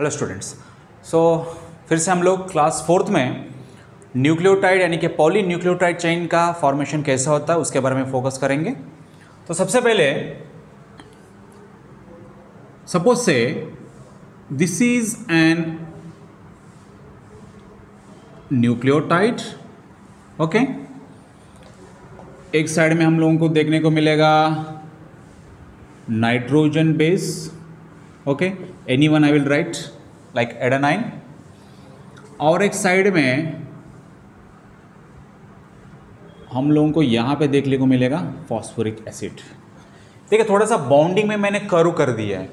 Hello students. फिर से हम लोग क्लास 4th में न्यूक्लियोटाइड यानी कि पॉली न्यूक्लियोटाइड चेन का फॉर्मेशन कैसा होता है उसके बारे में फोकस करेंगे। तो सबसे पहले सपोज से this is an nucleotide, okay. एक साइड में हम लोगों को देखने को मिलेगा nitrogen base, okay, any one I will write like adenine, और एक साइड में हम लोगों को यहाँ पे देखने को मिलेगा फॉस्फोरिक एसिड। देखिए थोड़ा सा बॉन्डिंग में मैंने कर्व कर दिया है,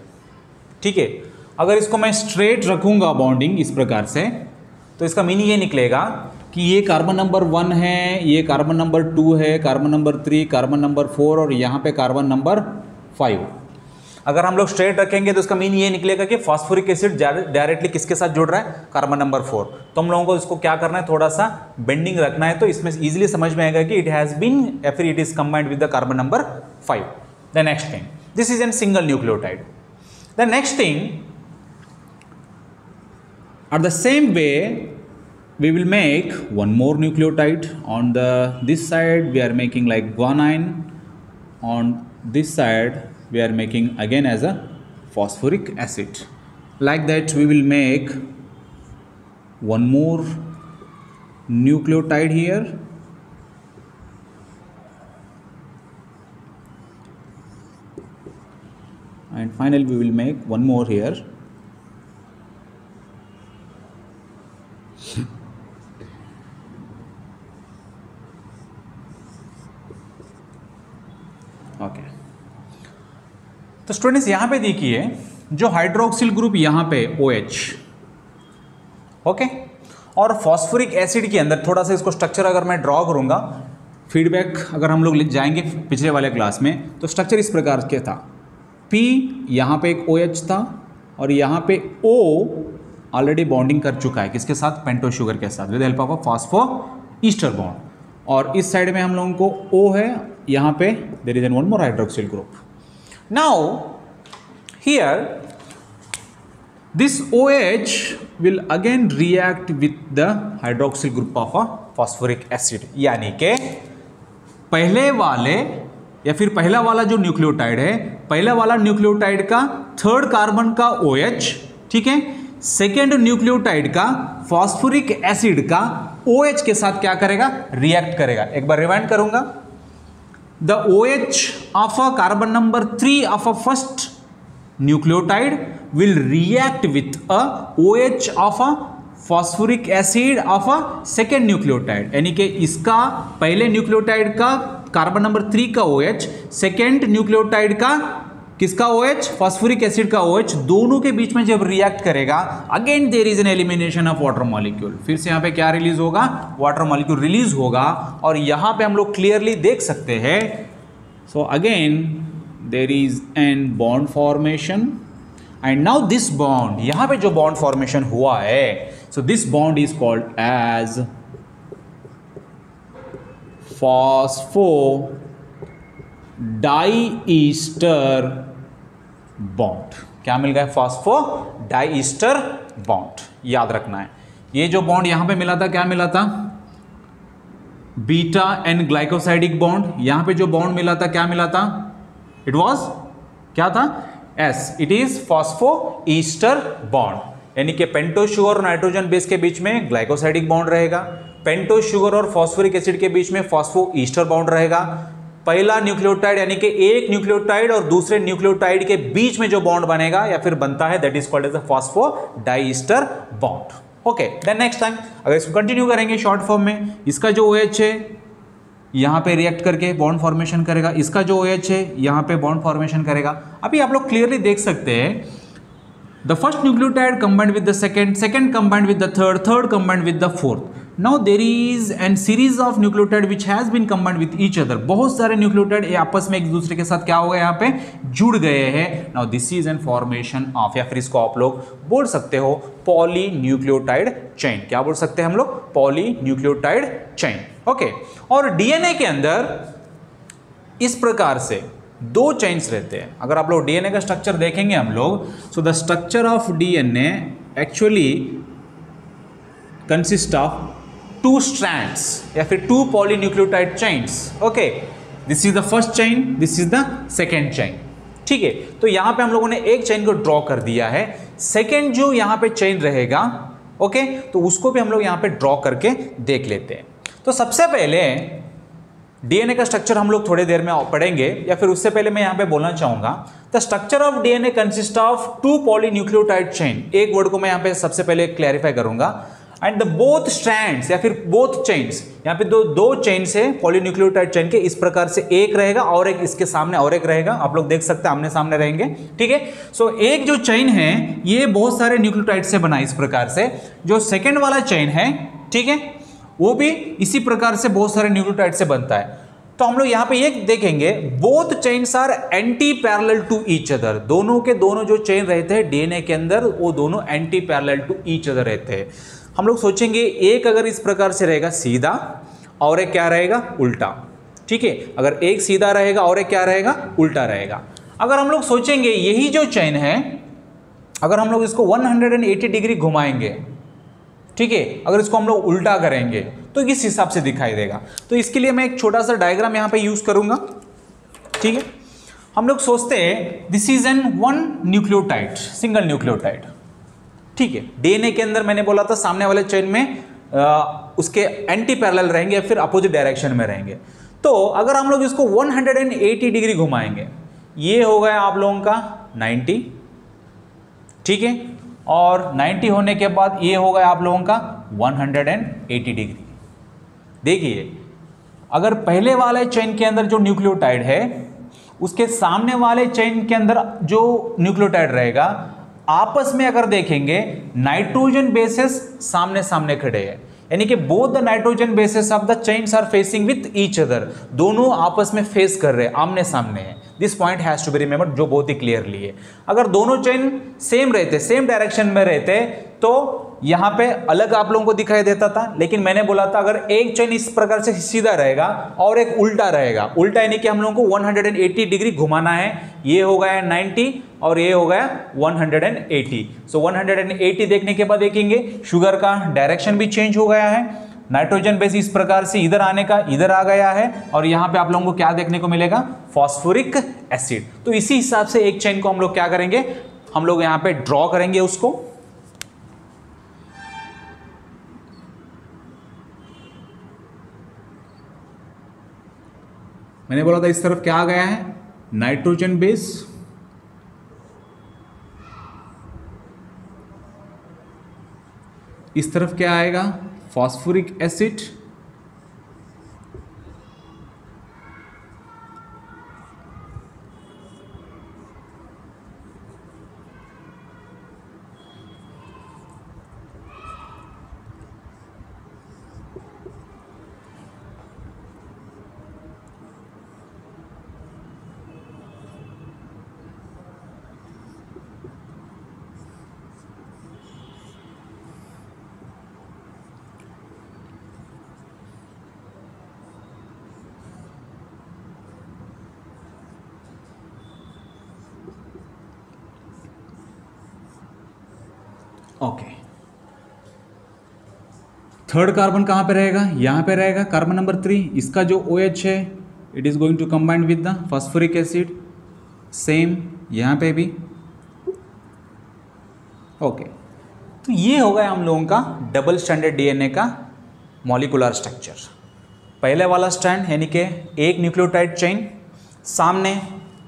ठीक है। अगर इसको मैं स्ट्रेट रखूँगा बॉन्डिंग इस प्रकार से तो इसका मीनिंग ये निकलेगा कि ये कार्बन नंबर 1 है, ये कार्बन नंबर 2 है, कार्बन नंबर 3, कार्बन नंबर 4 और यहाँ पे कार्बन नंबर 5। अगर हम लोग स्ट्रेट रखेंगे तो इसका मीन ये निकलेगा कि फॉस्फोरिक एसिड डायरेक्टली किसके साथ जुड़ रहा है, कार्बन नंबर 4। तो हम लोगों को इसको क्या करना है, थोड़ा सा बेंडिंग रखना है, तो इसमें इजीली समझ में आएगा कि इट हैज बीन या फिर it is combined with the carbon number 5। The next thing, this is an single nucleotide. The next thing, at the same way we will make one more nucleotide. On this side we are making like guanine, on this side we are making again as a phosphoric acid. Like that we will make one more nucleotide here, and finally we will make one more here. Okay, तो students यहाँ पे देखिए जो hydroxyl group यहाँ पे OH, okay, और phosphoric acid के अंदर थोड़ा सा इसको स्ट्रक्चर अगर मैं ड्रॉ करूँगा, फीडबैक अगर हम लोग जाएंगे पिछले वाले क्लास में तो स्ट्रक्चर इस प्रकार के था। P यहाँ पे एक OH था और यहाँ पे O ऑलरेडी बॉन्डिंग कर चुका है किसके साथ, पेंटोज शुगर के साथ, with help of a phospho ester bond. और इस साइड में हम लोगों को O है, यहाँ पे there is an one more hydroxyl group. Now here this OH will again react with the hydroxyl group of a phosphoric acid, यानी के पहले वाले या फिर पहला वाला जो न्यूक्लियोटाइड है, पहला वाला न्यूक्लियोटाइड का थर्ड कार्बन का OH, ठीक है, सेकेंड न्यूक्लियोटाइड का फॉस्फोरिक एसिड का OH के साथ क्या करेगा, रिएक्ट करेगा। एक बार रिवाइंड करूंगा, the OH of a carbon number 3 of a first nucleotide will react with a OH of a phosphoric acid of a second nucleotide, यानी कि इसका पहले न्यूक्लियोटाइड का कार्बन नंबर 3 का OH, सेकेंड न्यूक्लियोटाइड का किसका OH, फॉस्फोरिक एसिड का OH, दोनों के बीच में जब रिएक्ट करेगा again there is an elimination of water molecule. फिर से यहाँ पे क्या रिलीज होगा, वाटर मॉलिक्यूल रिलीज होगा, और यहाँ पे हम लोग क्लियरली देख सकते हैं। So again there is an bond formation, and now this bond, यहाँ पे जो बॉन्ड फॉर्मेशन हुआ है, so this bond is called as phosphodiester bond. क्या मिल गया, फॉस्फो डाईईस्टर बॉन्ड। याद रखना है, ये जो बॉन्ड यहां पे मिला था, क्या मिला था, बीटा एन ग्लाइकोसाइडिक बॉन्ड। यहां पे जो बॉन्ड मिला था क्या मिला था, इट वाज क्या था, S, it is phospho ester bond, यानी कि पेंटोज शुगर और नाइट्रोजन बेस के बीच में ग्लाइकोसाइडिक बॉन्ड रहेगा, पेंटोज शुगर और फॉस्फोरिक एसिड के बीच में फॉस्फो ईस्टर बॉन्ड रहेगा। पहला न्यूक्लियोटाइड यानी कि एक न्यूक्लियोटाइड और दूसरे न्यूक्लियोटाइड के बीच में जो बॉन्ड बनेगा या फिर बनता है, that is called as a phosphodiester bond. Okay, then next time अगर इसको कंटिन्यू करेंगे शॉर्ट फॉर्म में, इसका जो OH है यहां पे रिएक्ट करके बॉन्ड फॉर्मेशन करेगा, इसका जो OH है यहां पे बॉन्ड फॉर्मेशन करेगा। अभी आप लोग क्लियरली देख सकते हैं, the first nucleotide combined with the second, second combined with the third, third combined with the fourth. Now there is an series of nucleotide which has been combined with each other. बहुत सारे nucleotide आपस में एक दूसरे के साथ क्या हो गए, यहाँ पे जुड़ गए हैं। Now this is an formation of, या फिर इसको आप लोग बोल सकते हो पॉली न्यूक्लियोटाइड चेन। क्या बोल सकते हैं हम लोग, पॉली न्यूक्लियोटाइड चेन। ओके, और डीएनए के अंदर इस प्रकार से दो चेन्स रहते हैं। अगर आप लोग डीएनए का स्ट्रक्चर देखेंगे हम लोग, so the structure of DNA actually consist of two strands या फिर two polynucleotide chains. Okay, this is the first chain, this is the second chain. ठीक है, तो यहां पे हम लोगों ने एक चेन को ड्रॉ कर दिया है। सेकेंड जो यहां पे चेन रहेगा, ओके, तो उसको भी हम लोग यहां पे ड्रॉ करके देख लेते हैं। तो सबसे पहले डीएनए का स्ट्रक्चर हम लोग थोड़ी देर में पढ़ेंगे, या फिर उससे पहले मैं यहां पे बोलना चाहूंगा the structure of DNA consist of two polynucleotide chain. एक वर्ड को मैं यहां पे सबसे पहले क्लैरिफाई करूंगा, एंड द बोथ स्ट्रैंड्स या फिर बोथ चेन्स, यहाँ पे दो चेन्स है पॉलीन्यूक्लियोटाइड चेन के, इस प्रकार से एक रहेगा और एक इसके सामने और एक रहेगा। आप लोग देख सकते हैं आमने सामने रहेंगे। ठीक है, सो एक जो चेन है ये बहुत सारे न्यूक्लियोटाइड से बना इस प्रकार से। जो सेकेंड वाला चेन है, ठीक है, वो भी इसी प्रकार से बहुत सारे न्यूक्लियोटाइड से बनता है। तो हम लोग यहाँ पे ये देखेंगे both chains are anti parallel to each other. दोनों के दोनों जो चेन रहते हैं डीएनए के अंदर, वो दोनों anti parallel to each other रहते हैं। हम लोग सोचेंगे एक अगर इस प्रकार से रहेगा सीधा और एक क्या रहेगा उल्टा। ठीक है, अगर एक सीधा रहेगा और एक क्या रहेगा उल्टा रहेगा। अगर हम लोग सोचेंगे यही जो चेन है, अगर हम लोग इसको 180 डिग्री घुमाएंगे, ठीक है, अगर इसको हम लोग उल्टा करेंगे तो इस हिसाब से दिखाई देगा। तो इसके लिए मैं एक छोटा सा डायग्राम यहां पे यूज करूंगा। ठीक है, हम लोग सोचते हैं this is an one nucleotide, single nucleotide. ठीक है, डीएनए के अंदर मैंने बोला था सामने वाले चेन में उसके एंटी पैरेलल रहेंगे या फिर अपोजिट डायरेक्शन में रहेंगे। तो अगर हम लोग इसको 180 डिग्री घुमाएंगे, ये हो गया आप लोगों का 90, ठीक है, और 90 होने के बाद ये हो गया आप लोगों का 180 डिग्री। देखिए, अगर पहले वाले चेन के अंदर जो न्यूक्लियोटाइड है उसके सामने वाले चेन के अंदर जो न्यूक्लियोटाइड रहेगा, आपस में अगर देखेंगे नाइट्रोजन बेसेस सामने सामने खड़े हैं, यानी कि both the nitrogen bases of the chains are facing with each other. दोनों आपस में फेस कर रहे हैं, आमने सामने हैं। This point has to be remembered, जो बहुत ही क्लियरली है। अगर दोनों चेन सेम रहते, सेम डायरेक्शन में रहते, तो यहां पे अलग आप लोगों को दिखाई देता था। लेकिन मैंने बोला था अगर एक चेन इस प्रकार से सीधा रहेगा और एक उल्टा रहेगा, उल्टा यानी कि हम लोगों को 180 डिग्री घुमाना है। ये हो गया 90 और ये हो गया 180। सो 180 देखने के बाद देखेंगे शुगर का डायरेक्शन भी चेंज हो गया है। नाइट्रोजन बेस इस प्रकार से इधर आने का इधर आ गया है, और यहां पे आप लोगों को क्या देखने को मिलेगा, फॉस्फोरिक एसिड। तो इसी हिसाब से एक चेन को हम लोग क्या करेंगे, हम लोग यहां पे ड्रॉ करेंगे उसको। मैंने बोला था इस तरफ क्या आ गया है, नाइट्रोजन बेस, इस तरफ क्या आएगा, phosphoric acid, okay. Third carbon कहां पे रहेगा, यहां पे रहेगा, कार्बन नंबर 3। इसका जो OH है it is going to combine with the phosphoric acid, same यहां पे भी। ओके, तो ये हो गया हम लोगों का डबल स्ट्रैंडेड डीएनए का मॉलिक्यूलर स्ट्रक्चर। पहले वाला स्ट्रैंड यानी कि एक न्यूक्लियोटाइड चेन, सामने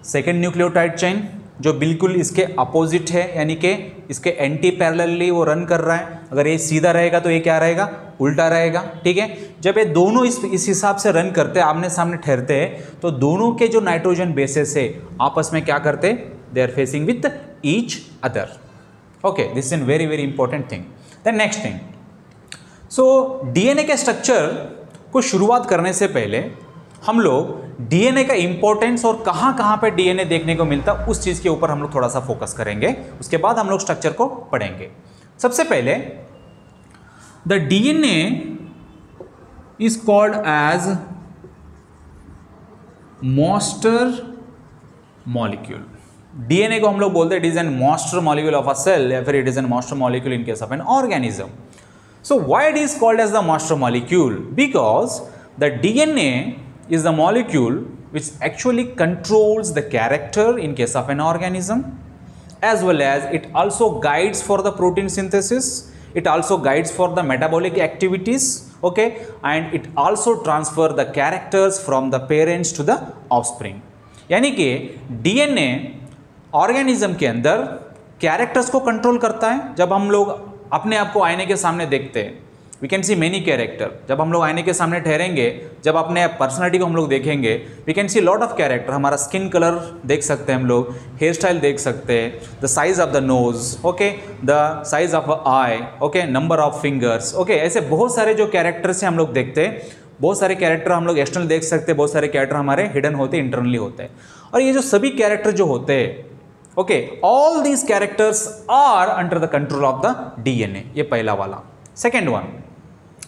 सेकेंड न्यूक्लियोटाइड चेन जो बिल्कुल इसके अपोजिट है, यानी कि इसके एंटी पैरेलली वो रन कर रहा है। अगर ये सीधा रहेगा तो ये क्या रहेगा, उल्टा रहेगा। ठीक है, जब ये दोनों इस हिसाब से रन करते हैं, आमने सामने ठहरते हैं, तो दोनों के जो नाइट्रोजन बेसेस है आपस में क्या करते, they are facing with each other. Okay, this is very very important thing. Then next thing, so DNA के स्ट्रक्चर को शुरुआत करने से पहले हम लोग डीएनए का इंपॉर्टेंस और कहां कहां पे डीएनए देखने को मिलता है उस चीज के ऊपर हम लोग थोड़ा सा फोकस करेंगे। उसके बाद हम लोग स्ट्रक्चर को पढ़ेंगे। सबसे पहले the DNA is called as master molecule. DNA को हम लोग बोलते हैं it is an master molecule of a cell या फिर it is an master molecule in case of an organism. So why it is called as the master molecule? Because the DNA is the molecule which actually controls the character in case of an organism, as well as it also guides for the protein synthesis, it also guides for the metabolic activities, okay, and it also transfer the characters from the parents to the offspring। यानी कि DNA organism के अंदर characters को control करता है। जब हम लोग अपने आप को आईने के सामने देखते हैं, we can see many character. जब हम लोग आईने के सामने ठहरेंगे, जब अपने पर्सनालिटी को हम लोग देखेंगे, we can see lot of character. हमारा स्किन कलर देख सकते हैं हम लोग, हेयर स्टाइल देख सकते हैं, the size of the nose, okay, the size of I, okay, number of fingers, okay, ऐसे बहुत सारे जो कैरेक्टर्स हैं हम लोग देखते हैं। बहुत सारे कैरेक्टर हम लोग एक्सटर्नल देख सकते हैं, बहुत सारे कैरेक्टर हमारे हिडन होते हैं, इंटरनली होते हैं। और ये जो सभी कैरेक्टर जो होते हैं, okay, all these characters are under the control of the DNA. ये पहला वाला। Second one,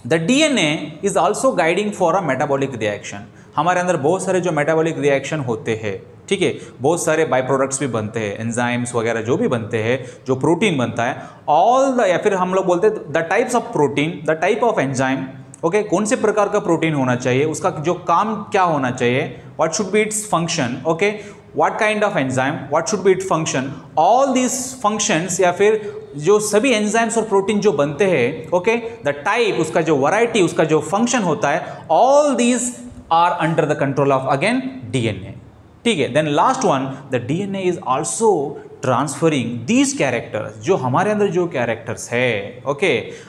the DNA is also guiding for a metabolic reaction. हमारे अंदर बहुत सारे जो मेटाबॉलिक रिएक्शन होते हैं, ठीक है, बहुत सारे बाई प्रोडक्ट्स भी बनते हैं, एंजाइम्स वगैरह जो भी बनते हैं, जो प्रोटीन बनता है, ऑल द, या फिर हम लोग बोलते हैं the types of protein, the type of enzyme, okay, कौन से प्रकार का प्रोटीन होना चाहिए, उसका जो काम क्या होना चाहिए, what should be its function, okay, what kind of enzyme, what should be its function, all these functions या फिर जो सभी एंजाइम्स और प्रोटीन जो बनते हैं, ओके, द टाइप, उसका जो वैरायटी, उसका जो फंक्शन होता है, all these are under the control of again DNA. ठीक है। Then last one, the DNA is also transferring these characters, जो हमारे अंदर जो कैरेक्टर्स है, okay,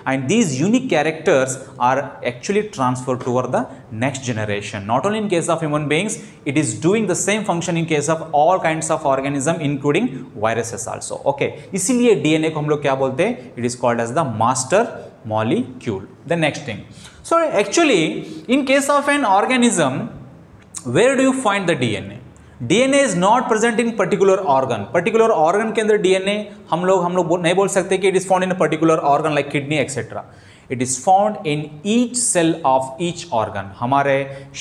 and these unique characters are actually transfer toward the next generation. Not only in case of human beings, it is doing the same function in case of all kinds of organism including viruses also. Okay, इसीलिए DNA को हम लोग क्या बोलते हैं? It is called as the master molecule. The next thing, so actually in case of an organism, where do you find the DNA? DNA is not present in particular organ. Particular organ के अंदर DNA हम लोग नहीं बोल सकते कि it is found in a particular organ like kidney etc. It is found in each cell of each organ. हमारे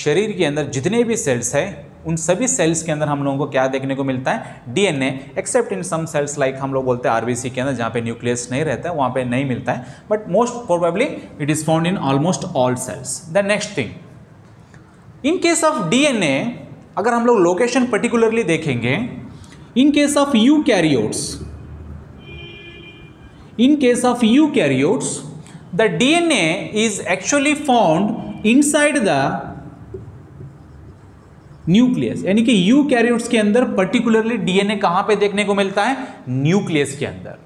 शरीर के अंदर जितने भी सेल्स हैं, उन सभी सेल्स के अंदर हम लोगों को क्या देखने को मिलता है? DNA, except in some cells like हम लोग बोलते हैं आरबीसी के अंदर, जहाँ पे न्यूक्लियस नहीं रहता है, वहाँ पे नहीं मिलता है, but most probably it is found in almost all cells. The next thing, in case of DNA अगर हम लोग लोकेशन पर्टिकुलरली देखेंगे, in case of eukaryotes the DNA is actually found inside the nucleus. यानी कि eukaryotes के अंदर particularly DNA कहां पे देखने को मिलता है? न्यूक्लियस के अंदर।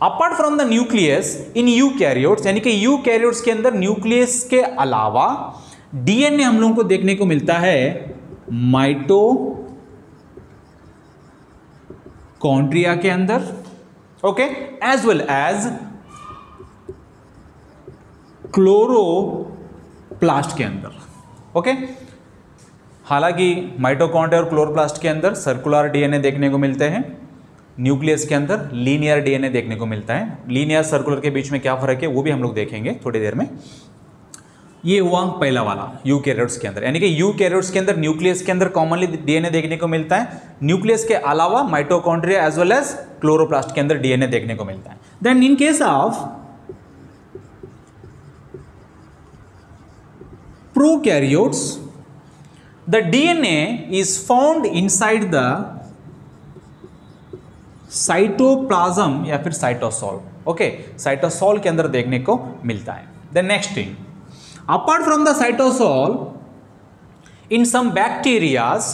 Apart from the nucleus in eukaryotes, यानी कि यूकैरियोट्स के अंदर न्यूक्लियस के अलावा डीएनए हम लोगों को देखने को मिलता है माइटोकॉन्ड्रिया के अंदर, okay, as well as chloroplast के अंदर। ओके, हालांकि माइटोकॉन्ड्रिया और क्लोरोप्लास्ट के अंदर सर्कुलर डीएनए देखने को मिलते हैं, न्यूक्लियस के अंदर लीनियर डीएनए देखने को मिलता है। लीनियर सर्कुलर के बीच में क्या फर्क है वो भी हम लोग देखेंगे थोड़ी देर में। ये हुआ पहला वाला यूकैरियोट्स के अंदर, यानी कि यूकैरियोट्स के अंदर न्यूक्लियस के अंदर कॉमनली डीएनए देखने को मिलता है, न्यूक्लियस के अलावा mitochondria as well as chloroplast के अंदर डीएनए देखने को मिलता है। Then in case of prokaryotes the DNA is found inside the cytoplasm या फिर साइटोसोल। ओके, साइटोसोल के अंदर देखने को मिलता है। The next thing, apart from the cytosol, in some bacterias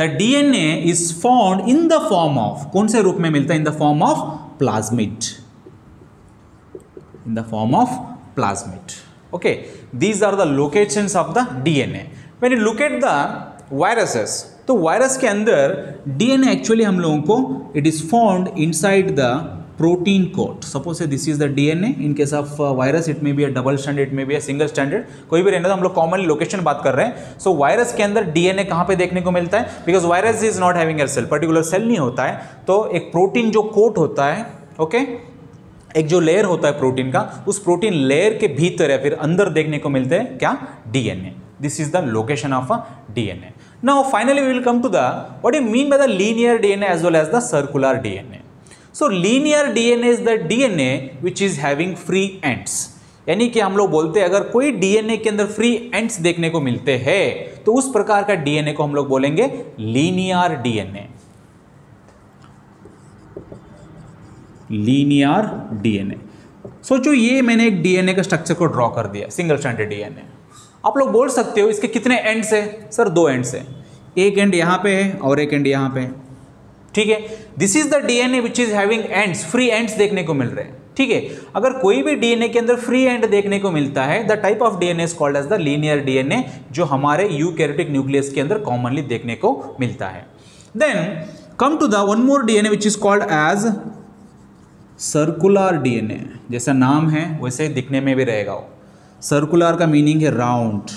the DNA is found in the form of, कौन से रूप में मिलता है? in the form of plasmid, in the form of plasmid. Okay, these are the locations of the DNA. when you look at the viruses, तो virus के अंदर DNA actually हम लोगों को it is found inside the protein coat. Suppose this is the DNA. In case of virus, it may be a double strand, it may be a single stranded. कोई भी रहने दो, हम लोग कॉमनली लोकेशन बात कर रहे हैं। सो वायरस के अंदर DNA कहाँ पे देखने को मिलता है? Because virus is not having a cell, particular cell नहीं होता है, तो एक प्रोटीन जो कोट होता है, ओके, एक जो लेयर होता है प्रोटीन का, उस प्रोटीन लेयर के भीतर या फिर अंदर देखने को मिलते हैं क्या? DNA. This is the location of a DNA. Now finally we will come to the what do you mean by the linear DNA as well as the circular DNA. So linear DNA is the DNA which is having free ends. यानी कि हम लोग बोलते हैं अगर कोई DNA के अंदर फ्री एंड्स देखने को मिलते हैं तो उस प्रकार का डीएनए को हम लोग बोलेंगे लीनियर डीएनए। Linear DNA. सोचो ये मैंने एक डीएनए का स्ट्रक्चर को ड्रॉ कर दिया, सिंगल स्ट्रैंडेड डीएनए। आप लोग बोल सकते हो इसके कितने एंड्स है? सर 2 एंड्स है, एक एंड यहां पे है और एक एंड यहां पे है, ठीक है। This is the DNA which is having ends, free ends देखने को मिल रहे हैं, ठीक है। अगर कोई भी डीएनए के अंदर फ्री एंड देखने को मिलता है, the type of DNA is called as the linear DNA, जो हमारे यूकैरियोटिक न्यूक्लियस के अंदर कॉमनली देखने को मिलता है। Then come to the one more DNA which is called as circular DNA. जैसा नाम है वैसे दिखने में भी रहेगा वो। सर्कुलर का मीनिंग है राउंड।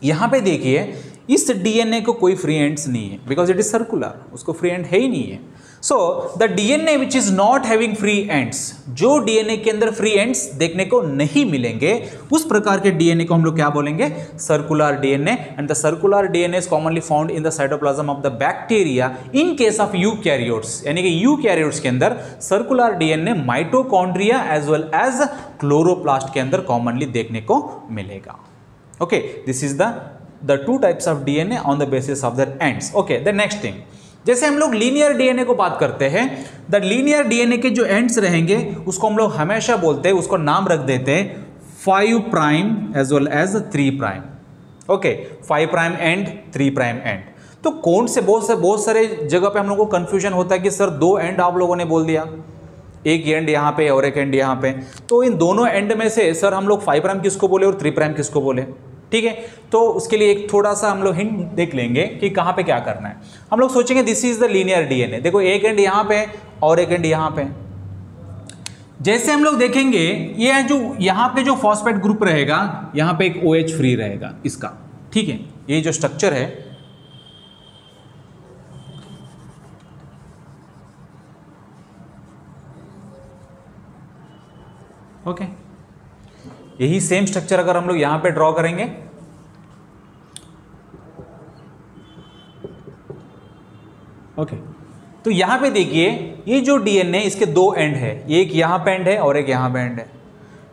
यहां पे देखिए इस डीएनए को कोई फ्री एंड्स नहीं है, बिकॉज इट इज सर्कुलर, उसको फ्री एंड है ही नहीं है। So the DNA which is not having free ends, जो डीएनए के अंदर फ्री एंड्स देखने को नहीं मिलेंगे उस प्रकार के डीएनए को हम लोग क्या बोलेंगे? Circular DNA. And the circular DNA is commonly found in the cytoplasm of the bacteria in case of eukaryotes. यानी कि यूकैरियोट्स के अंदर circular DNA mitochondria as well as chloroplast के अंदर कॉमनली देखने को मिलेगा। Okay, this is the 2 types of DNA on the basis of their ends. Okay, the next thing, जैसे हम लोग लीनियर डीएनए को बात करते हैं, द लीनियर डीएनए के जो एंड्स रहेंगे उसको हम लोग हमेशा बोलते हैं, उसको नाम रख देते हैं 5 prime as well as 3 prime. Okay, 5 prime and 3 prime end. तो कौन से बहुत सारे जगह पे हम लोग को कंफ्यूजन होता है कि सर 2 एंड आप लोगों ने बोल दिया, एक एंड यहाँ पे और एक एंड यहाँ पे, तो इन दोनों एंड में से सर हम लोग 5 प्राइम किसको बोले और 3 प्राइम किसको बोले? ठीक है, तो उसके लिए एक थोड़ा सा हम लोग हिंट देख लेंगे कि कहाँ पे क्या करना है। हम लोग सोचेंगे this is the linear DNA. देखो एक एंड यहाँ पे और एक एंड यहाँ पे। जैसे हम लोग देखेंगे ये जो यहाँ पे जो फॉस्फेट ग्रुप रहेगा, यहाँ पे एक OH फ्री रहेगा इसका, ठीक है। ये जो स्ट्रक्चर है ओके, यही सेम स्ट्रक्चर अगर हम लोग यहां पे ड्रॉ करेंगे, ओके, तो यहां पे देखिए ये जो डीएनए इसके 2 एंड है, एक यहां पे एंड है और एक यहां पे एंड है।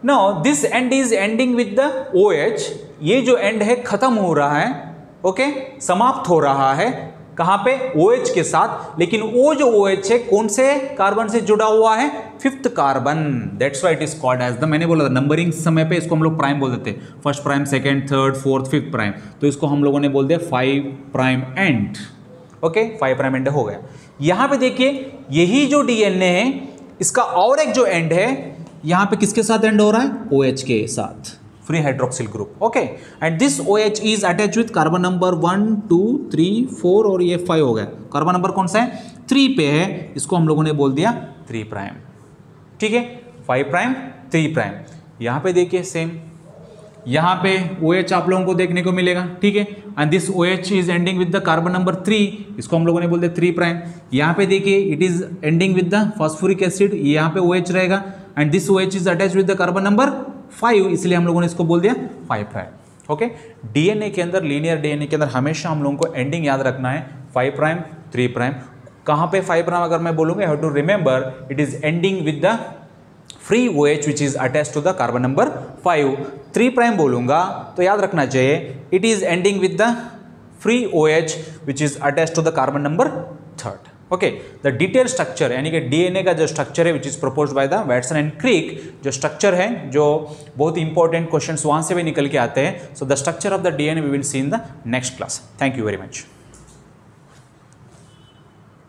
Now this and is ending with the OH। ये जो एंड है खत्म हो रहा है, ओके, समाप्त हो रहा है कहां पे? OH के साथ। लेकिन वो जो OH है कौन से कार्बन से जुड़ा हुआ है? 5th carbon. That's why it is called as the, मैंने बोला था नंबरिंग समय पे इसको हम लोग प्राइम बोल देते हैं, 1st prime, 2nd, 3rd, 4th, 5th prime. तो इसको हम लोगों ने बोल दिया 5 prime and. Okay, 5 prime and हो गया। यहां पे देखिए यही जो डीएनए है इसका और एक जो एंड है यहां पे किसके साथ एंड हो रहा है? OH के साथ, free hydroxyl group. Okay, and this OH is attach with carbon number 1, 2, 3, 4 और ये 5 हो गया। कार्बन नंबर कौन सा है? 3 पे है, इसको हम लोगों ने बोल दिया 3 प्राइम। ठीक है, 5 प्राइम 3 प्राइम। यहाँ पे देखिए सेम, यहाँ पे OH आप लोगों को देखने को मिलेगा, ठीक है। And this OH is ending with the carbon number 3, इसको हम लोगों ने बोल दिया 3 प्राइम। यहाँ पे देखिए it is ending with the phosphoric acid, यहाँ पे OH रहेगा। And this OH is attach with the carbon number 5, इसलिए हम लोगों ने इसको बोल दिया 5 प्राइम। ओके, डीएनए के अंदर, लीनियर डीएनए के अंदर हमेशा हम लोगों को एंडिंग याद रखना है 5 प्राइम 3 प्राइम। कहाँ पे 5 प्राइम अगर मैं बोलूँगा, have to remember it is ending with the free OH which is attach to the carbon number 5। 3 prime बोलूँगा तो याद रखना चाहिए it is ending with the free OH which is attach to the carbon number 3rd। Okay, the detail structure यानी कि DNA का जो structure है which is proposed by the Watson and Crick, जो स्ट्रक्चर है जो बहुत इंपॉर्टेंट क्वेश्चंस वहां से भी निकल के आते हैं। So the structure of the DNA we will see in the next class. Thank you very much.